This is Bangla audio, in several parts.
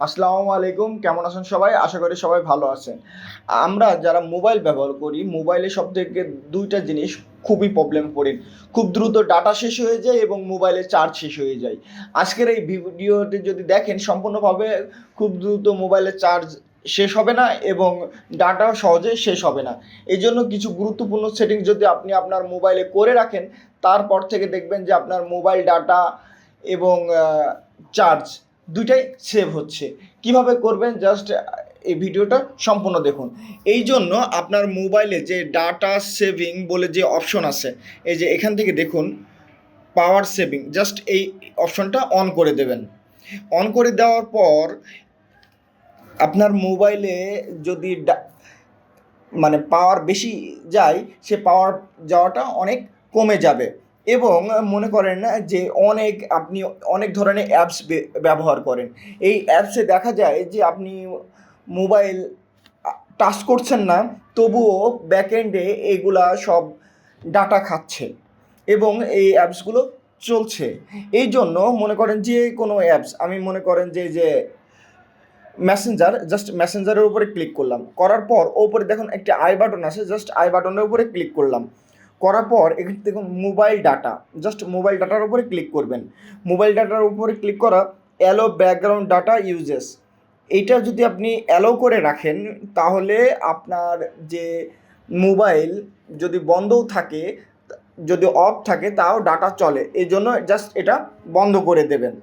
আসসালামু আলাইকুম, কেমন আছেন সবাই? আশা করি সবাই ভালো আছেন। আমরা যারা মোবাইল ব্যবহার করি, মোবাইলে সবথেকে ২ টা জিনিস খুবই প্রবলেমে পড়ি। খুব দ্রুত ডাটা শেষ হয়ে যায় এবং মোবাইলের চার্জ শেষ হয়ে যায়। আজকের এই ভিডিওটি যদি দেখেন সম্পূর্ণভাবে খুব দ্রুত মোবাইলের চার্জ শেষ হবে না এবং ডাটাও সহজে শেষ হবে না। এজন্য কিছু গুরুত্বপূর্ণ সেটিংস যদি আপনি আপনার মোবাইলে করে রাখেন, তারপর থেকে দেখবেন যে আপনার মোবাইল ডাটা এবং চার্জ ২ টাই সেভ হচ্ছে। কিভাবে করবেন জাস্ট এই ভিডিওটা সম্পূর্ণ দেখুন। এই জন্য আপনার মোবাইলে যে ডাটা সেভিং বলে যে অপশন আছে, এই যে এখান থেকে দেখুন পাওয়ার সেভিং, জাস্ট এই অপশনটা অন করে দেবেন। অন করে দেওয়ার পর আপনার মোবাইলে যদি মানে পাওয়ার বেশি যায়, সে পাওয়ার যাওয়াটা অনেক কমে যাবে এবং মনে করেন যে আপনি অনেক ধরনের অ্যাপস ব্যবহার করেন। এই অ্যাপসে দেখা যায় যে আপনি মোবাইল টাচ করছেন না, তবুও ব্যাকএন্ডে এগুলা সব ডাটা খাচ্ছে এবং এই অ্যাপসগুলো চলছে। এই জন্য মনে করেন যে কোনো অ্যাপস আমি মনে করেন যে মেসেঞ্জার, জাস্ট মেসেঞ্জারের উপরে ক্লিক করলাম। করার পর ওপরে দেখুন একটি আই বাটন আছে, জাস্ট আই বাটনের উপরে ক্লিক করলাম। করার পর এখানে দেখুন মোবাইল ডাটা, জাস্ট মোবাইল ডাটার উপরে ক্লিক করবেন। মোবাইল ডাটার উপরে ক্লিক করা অ্যালো ব্যাকগ্রাউন্ড ডাটা ইউজেস, এইটা যদি আপনি অ্যালো করে রাখেন তাহলে আপনার যে মোবাইল যদি বন্ধও থাকে, যদি অফ থাকে তাও ডাটা চলে। এই জন্য জাস্ট এটা বন্ধ করে দেবেন।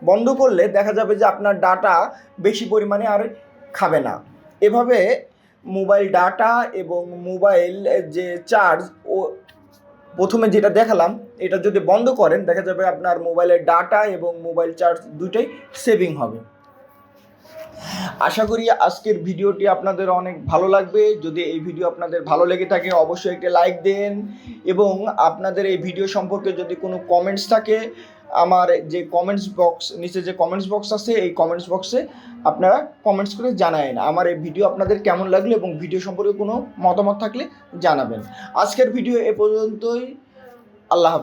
বন্ধ করলে দেখা যাবে যে আপনার ডাটা বেশি পরিমাণে আর খাবে না। এভাবে মোবাইল ডাটা এবং মোবাইল যে চার্জ ও প্রথমে যেটা দেখালাম, এটা যদি বন্ধ করেন দেখা যাবে আপনার মোবাইলের ডাটা এবং মোবাইল চার্জ দুটোই সেভিং হবে। আশা করি আজকের ভিডিওটি আপনাদের অনেক ভালো লাগবে। যদি এই ভিডিও আপনাদের ভালো লেগে থাকে অবশ্যই একটি লাইক দেন এবং আপনাদের এই ভিডিও সম্পর্কে যদি কোনো কমেন্টস থাকে, আমার যে কমেন্টস বক্স, নিচে যে কমেন্টস বক্স আছে এই কমেন্টস বক্সে আপনারা কমেন্টস করে জানাবেন আমার এই ভিডিও আপনাদের কেমন লাগলো এবং ভিডিও সম্পর্কে কোনো মতামত থাকলে জানাবেন। আজকের ভিডিও এ পর্যন্তই। আল্লাহ হাফেজ।